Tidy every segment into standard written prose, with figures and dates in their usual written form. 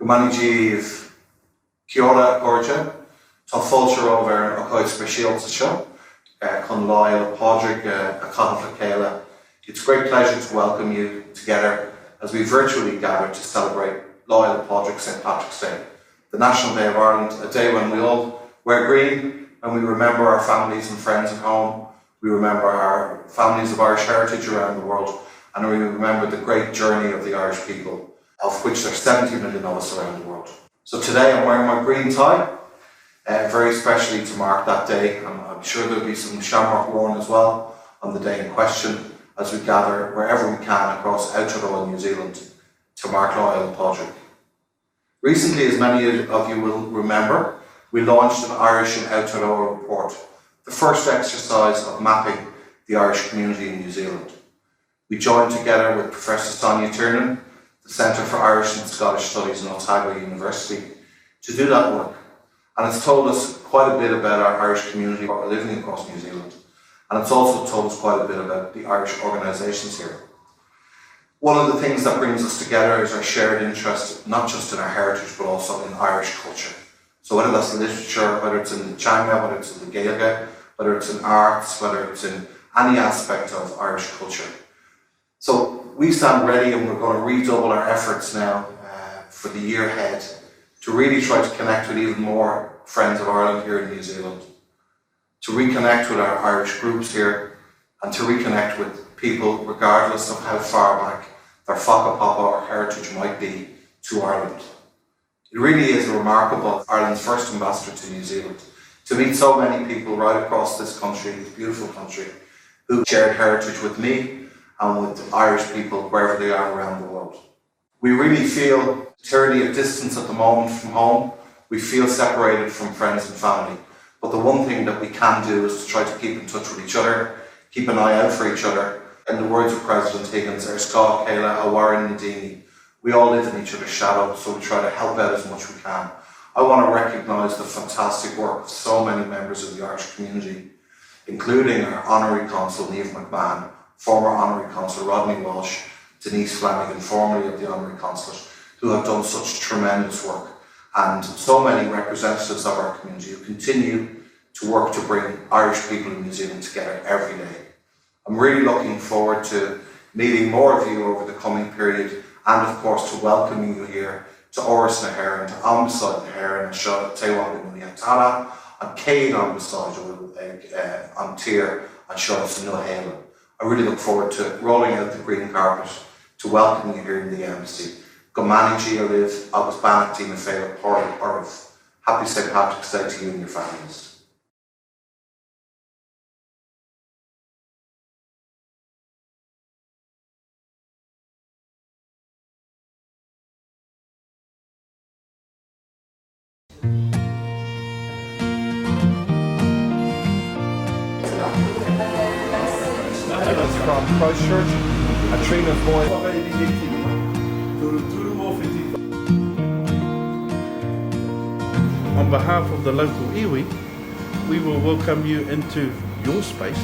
Gomanigív Kia ora Gorja, Tá fáilte over a chuid speisialta seo, chun Lyle Padraig a Cathaoirleach Céile. It's a great pleasure to welcome you together as we virtually gather to celebrate Lyle Padraig St. Patrick's Day, the National Day of Ireland, a day when we all wear green and we remember our families and friends at home, we remember our families of Irish heritage around the world, and we remember the great journey of the Irish people, of which there are 70 million of us around the world. So today I'm wearing my green tie, very especially to mark that day, and I'm sure there'll be some shamrock worn as well on the day in question as we gather wherever we can across Aotearoa, New Zealand, to mark Lyle Padraig. Recently, as many of you will remember, we launched an Irish in Aotearoa report, the first exercise of mapping the Irish community in New Zealand. We joined together with Professor Sonia Tiernan, the Centre for Irish and Scottish Studies in Otago University, to do that work. And it's told us quite a bit about our Irish community living across New Zealand. And it's also told us quite a bit about the Irish organisations here. One of the things that brings us together is our shared interest, not just in our heritage, but also in Irish culture. So whether that's literature, whether it's in the Changa, whether it's in the Gaeilge, whether it's in arts, whether it's in any aspect of Irish culture. So we stand ready and we're going to redouble our efforts now for the year ahead to really try to connect with even more friends of Ireland here in New Zealand, to reconnect with our Irish groups here, and to reconnect with people regardless of how far back their whakapapa or heritage might be to Ireland. It really is remarkable, Ireland's first ambassador to New Zealand, to meet so many people right across this country, this beautiful country, who shared heritage with me and with Irish people wherever they are around the world. We really feel tyranny of distance at the moment from home. We feel separated from friends and family. But the one thing that we can do is to try to keep in touch with each other, keep an eye out for each other. In the words of President Higgins, Ar Scá Céile a Warren Nadini, we all live in each other's shadow, so we try to help out as much as we can. I want to recognise the fantastic work of so many members of the Irish community, including our Honorary Consul, Niamh McMahon, former Honorary Consul Rodney Walsh, Denise Flanagan, formerly of the Honorary Consulate, who have done such tremendous work, and so many representatives of our community who continue to work to bring Irish people in New Zealand together every day. I'm really looking forward to meeting more of you over the coming period, and of course to welcoming you here to Oris na HÉireann, to Ambassade na HÉireann, and Seo Tewa Muniatala, and Céad Ambassade on Tír, and Seo Nuhéala. I really look forward to rolling out the green carpet to welcome you here in the embassy. Gomanigív live, agus banachtaí na féile páirc oribh. Happy St. Patrick's Day to you and your families. From Christchurch, a train of boys. On behalf of the local iwi, we will welcome you into your space.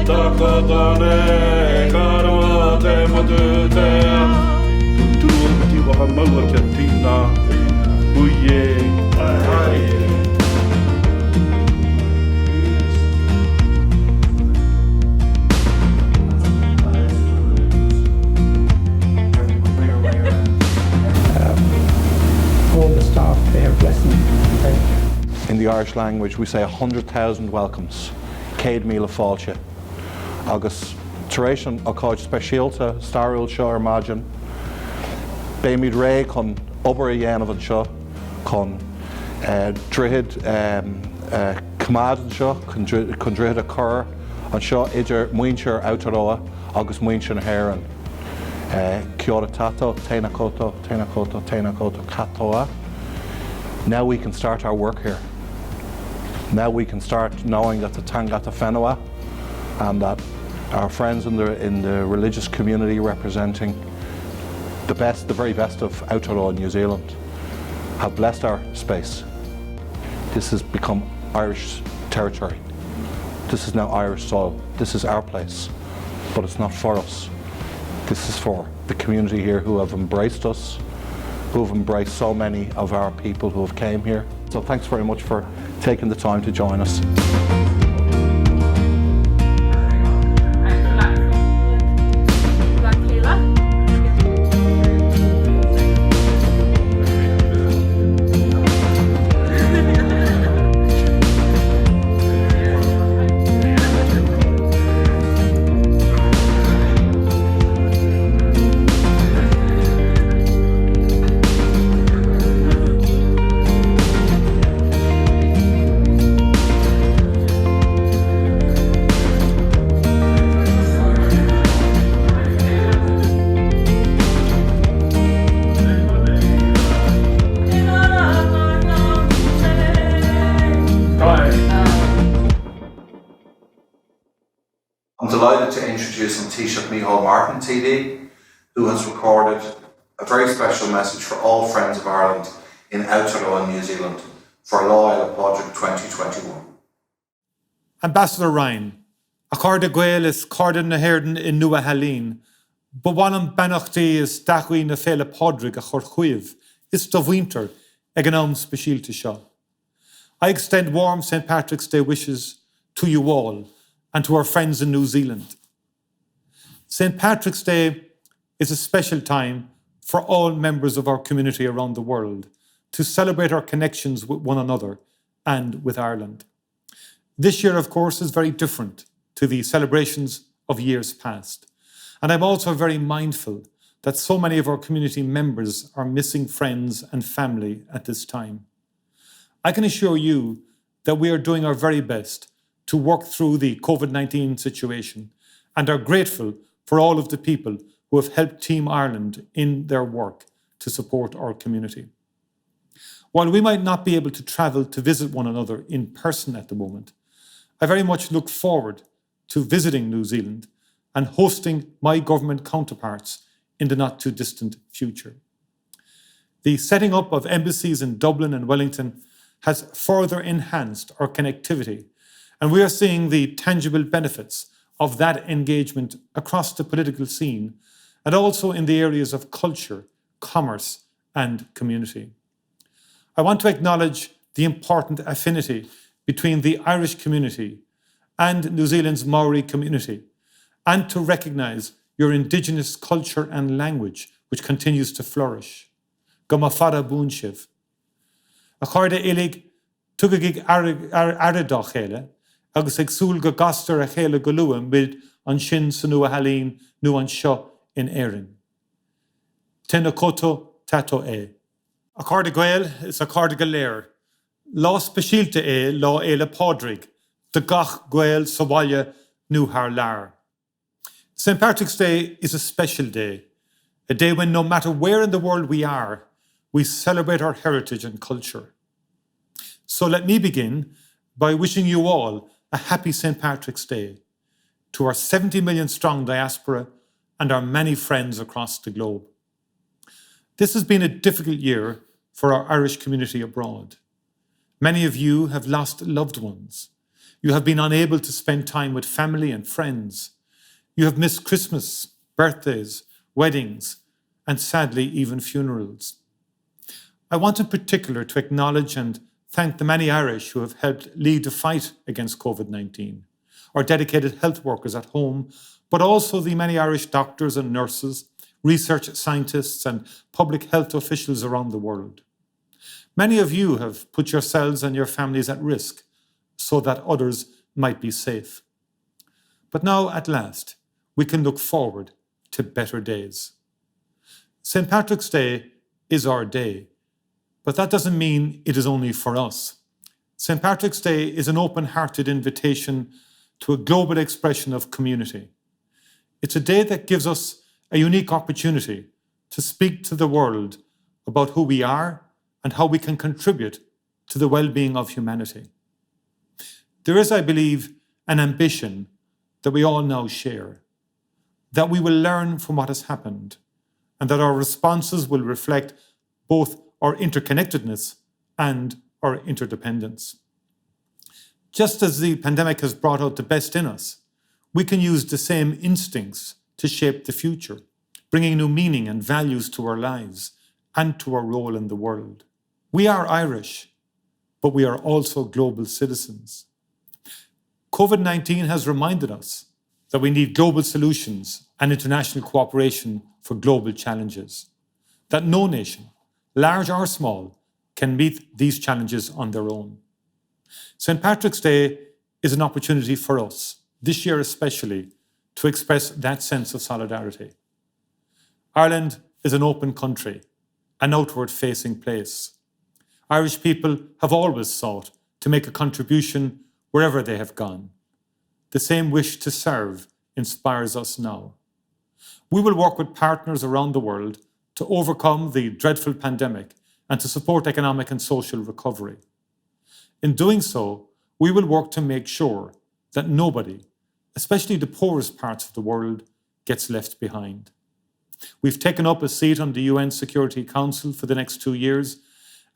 Takatane karwa te matutea Tutu ti waha maua kia tina Uye Aye All the staff there blessing. In the Irish language we say 100,000 welcomes. Céad Míle fáilte. Agus taréis an ócáid speisialta starúil seo ar maidin. Béimiid ré chun obair a dhéanamh an seo chun droichead cumad an seo chun droichead a chur an seo idir muintear Aotearoa agus muintear na HÉireann. Kia ora tato, tēnā koutou, tēnā koutou, tēnā koutou katoa. Now we can start our work here. Now we can start knowing that the Tangata Whenua and that our friends in the religious community representing the very best of Aotearoa New Zealand have blessed our space. This has become Irish territory. This is now Irish soil. This is our place, but it's not for us. This is for the community here who have embraced us, who have embraced so many of our people who have came here. So thanks very much for taking the time to join us. I'm delighted to introduce Céad Míle TD, who has recorded a very special message for all friends of Ireland in Aotearoa, New Zealand, for Láil Pádraig 2021. Ambassador Ryan, a Carda Gael is Carda na Herden in Nua Halin, but one an Banachti is Dachwi na Fela Pádraig a Chorchuiv, is the winter, eganam special to Shaw. I extend warm St. Patrick's Day wishes to you all and to our friends in New Zealand. St. Patrick's Day is a special time for all members of our community around the world to celebrate our connections with one another and with Ireland. This year, of course, is very different to the celebrations of years past. And I'm also very mindful that so many of our community members are missing friends and family at this time. I can assure you that we are doing our very best to work through the COVID-19 situation and are grateful for all of the people who have helped Team Ireland in their work to support our community. While we might not be able to travel to visit one another in person at the moment, I very much look forward to visiting New Zealand and hosting my government counterparts in the not too distant future. The setting up of embassies in Dublin and Wellington has further enhanced our connectivity, and we are seeing the tangible benefits of that engagement across the political scene and also in the areas of culture, commerce and community. I want to acknowledge the important affinity between the Irish community and New Zealand's Maori community, and to recognise your Indigenous culture and language, which continues to flourish. Gamafara Boonshiv. A chuirde ilig tugagig aradach chéile, agus ag súil go gastar a chéile go luam mid an sin sa nua halín nu an seo in Éireann. Tena koto tato é. A chuirde Gael is a chuirde go léir. Lá speisialte é lá éile Pádraig, de gach Gael sa bhaile nu haar lear. St. Patrick's Day is a special day, a day when no matter where in the world we are, we celebrate our heritage and culture. So let me begin by wishing you all a happy St. Patrick's Day, to our 70 million strong diaspora and our many friends across the globe. This has been a difficult year for our Irish community abroad. Many of you have lost loved ones. You have been unable to spend time with family and friends. You have missed Christmas, birthdays, weddings, and sadly, even funerals. I want in particular to acknowledge and thank the many Irish who have helped lead the fight against COVID-19, our dedicated health workers at home, but also the many Irish doctors and nurses, research scientists and public health officials around the world. Many of you have put yourselves and your families at risk so that others might be safe. But now, at last, we can look forward to better days. St. Patrick's Day is our day, but that doesn't mean it is only for us. St. Patrick's Day is an open-hearted invitation to a global expression of community. It's a day that gives us a unique opportunity to speak to the world about who we are and how we can contribute to the well-being of humanity. There is, I believe, an ambition that we all now share, that we will learn from what has happened and that our responses will reflect both our interconnectedness and our interdependence. Just as the pandemic has brought out the best in us, we can use the same instincts to shape the future, bringing new meaning and values to our lives and to our role in the world. We are Irish, but we are also global citizens. COVID-19 has reminded us that we need global solutions and international cooperation for global challenges, that no nation, large or small, can meet these challenges on their own. St. Patrick's Day is an opportunity for us, this year especially, to express that sense of solidarity. Ireland is an open country, an outward-facing place. Irish people have always sought to make a contribution wherever they have gone. The same wish to serve inspires us now. We will work with partners around the world to overcome the dreadful pandemic and to support economic and social recovery. In doing so, we will work to make sure that nobody, especially the poorest parts of the world, gets left behind. We've taken up a seat on the UN Security Council for the next 2 years,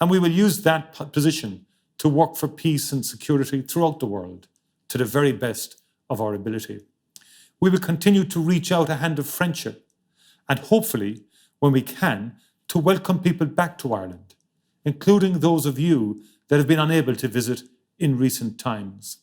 and we will use that position to work for peace and security throughout the world to the very best of our ability. We will continue to reach out a hand of friendship and hopefully, when we can, to welcome people back to Ireland, including those of you that have been unable to visit in recent times.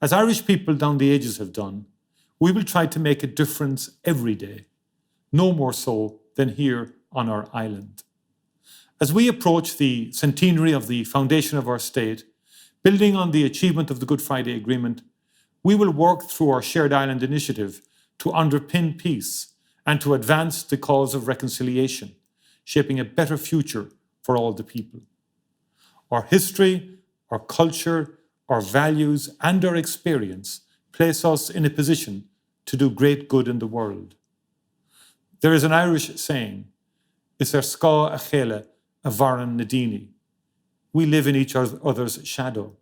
As Irish people down the ages have done, we will try to make a difference every day, no more so than here on our island. As we approach the centenary of the foundation of our state, building on the achievement of the Good Friday Agreement, we will work through our Shared Island initiative to underpin peace and to advance the cause of reconciliation, shaping a better future for all the people. Our history, our culture, our values, and our experience place us in a position to do great good in the world. There is an Irish saying, "Is ar sca a chéile a bharan nadini." We live in each other's shadow.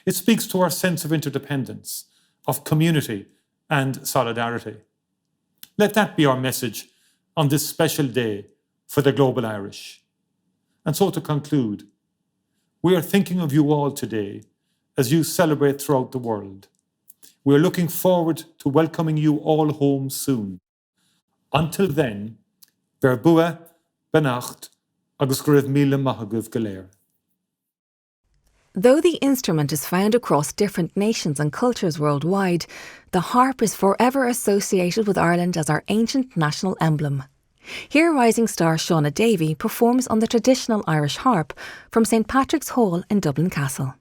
It speaks to our sense of interdependence, of community and solidarity. Let that be our message on this special day for the global Irish. And so to conclude, we are thinking of you all today as you celebrate throughout the world. We are looking forward to welcoming you all home soon. Until then, Ver bua, benacht, agus Céad Míle maithagah go léir. Though the instrument is found across different nations and cultures worldwide, the harp is forever associated with Ireland as our ancient national emblem. Here rising star Shauna Davey performs on the traditional Irish harp from St. Patrick's Hall in Dublin Castle.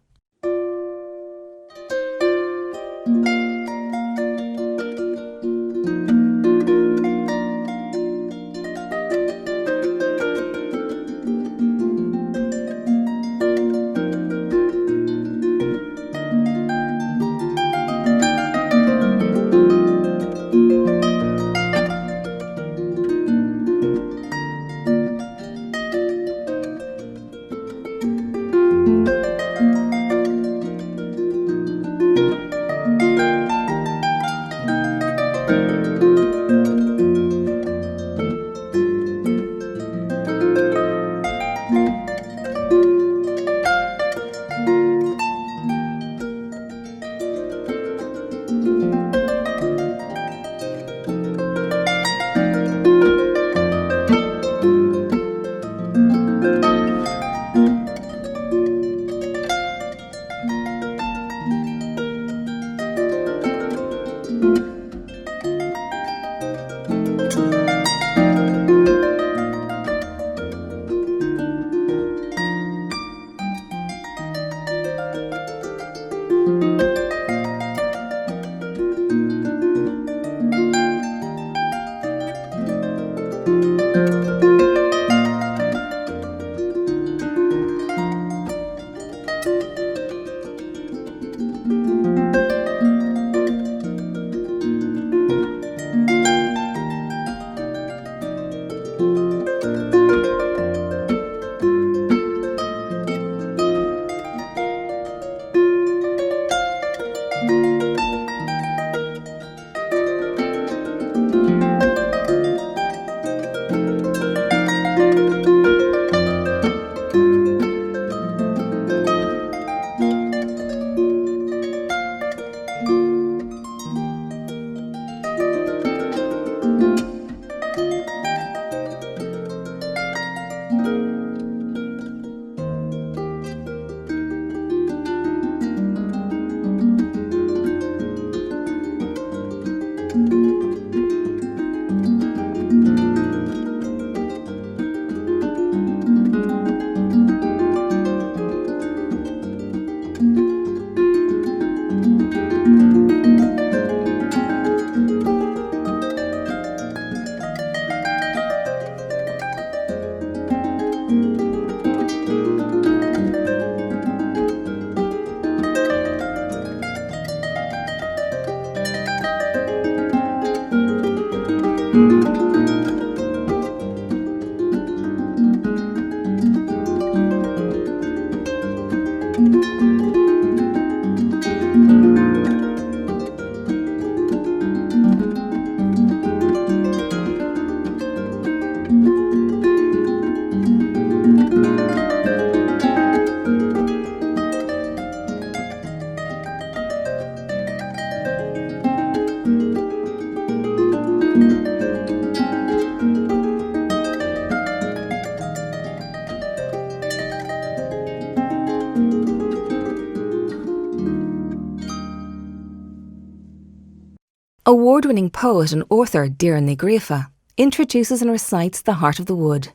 Award-winning poet and author Deireadh Ní Ghríofa introduces and recites The Heart of the Wood,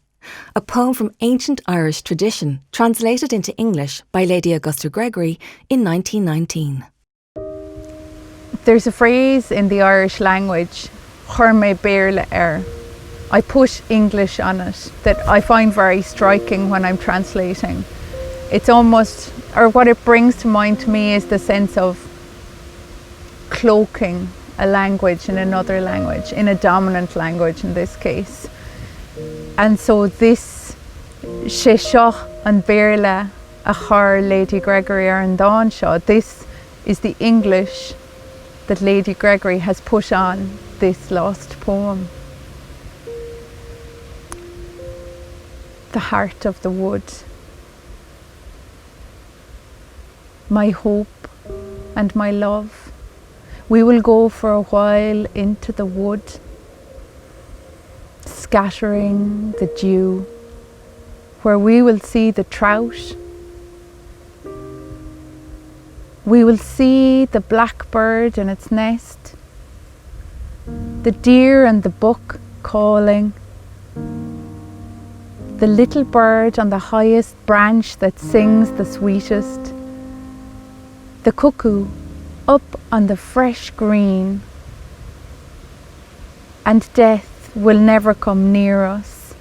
a poem from ancient Irish tradition translated into English by Lady Augusta Gregory in 1919. There's a phrase in the Irish language, chuir mé béarla air. I put English on it that I find very striking when I'm translating. It's almost, or what it brings to mind to me is the sense of cloaking a language in another language, in a dominant language in this case. And so this sé seo an béarla a chur Lady Gregory ar an dáin seo, this is the English that Lady Gregory has put on this lost poem. The heart of the wood. My hope and my love, we will go for a while into the wood, scattering the dew, where we will see the trout, we will see the blackbird in its nest, the deer and the buck calling, the little bird on the highest branch that sings the sweetest, the cuckoo up on the fresh green, and death will never come near us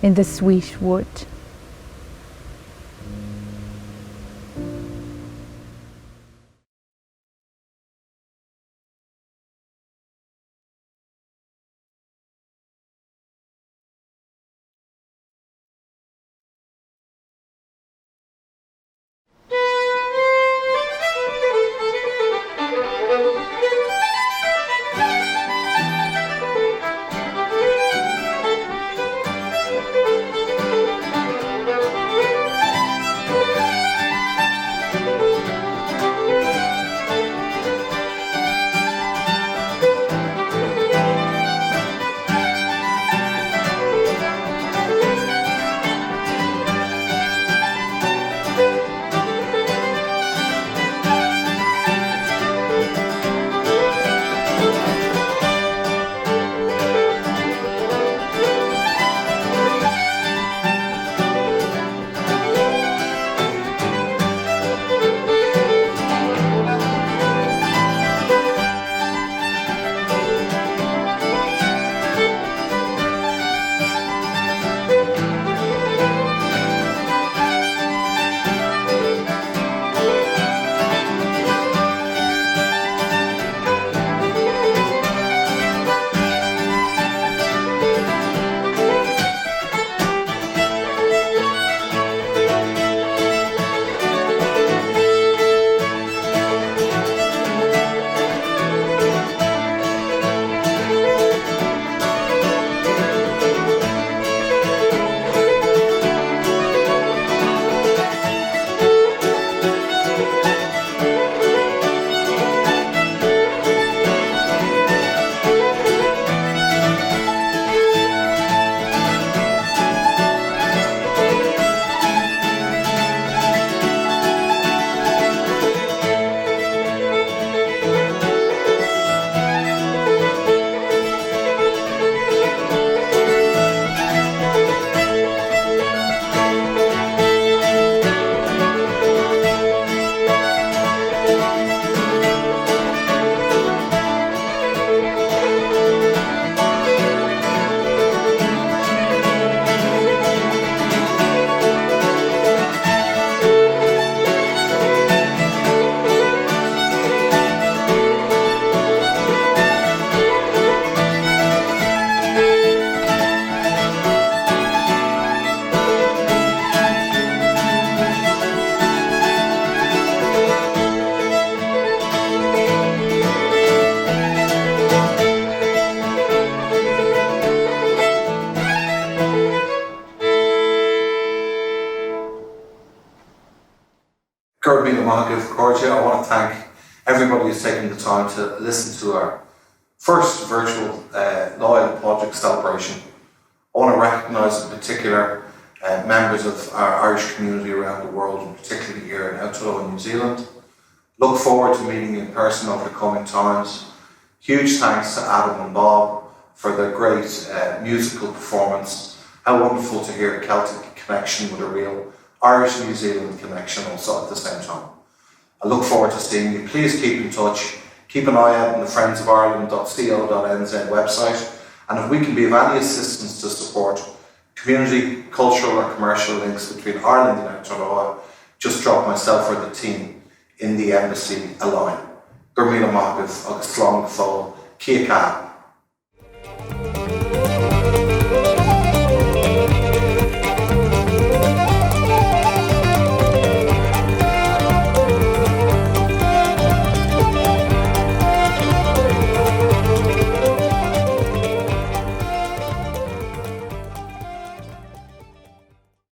in the sweet wood. Céad Míle I want to thank everybody who's taken the time to listen to our first virtual Loyal Project celebration. I want to recognise in particular members of our Irish community around the world, and particularly here in Aotearoa, New Zealand, Look forward to meeting you in person over the coming times. Huge thanks to Adam and Bob for their great musical performance. How wonderful to hear a Celtic connection with a real Irish New Zealand connection also at the same time. I look forward to seeing you. Please keep in touch. Keep an eye out on the friendsofireland.co.nz website, and if we can be of any assistance to support community, cultural or commercial links between Ireland and Aotearoa, just drop myself or the team in the embassy a line. Gur míle maith agus slán fóil, Kia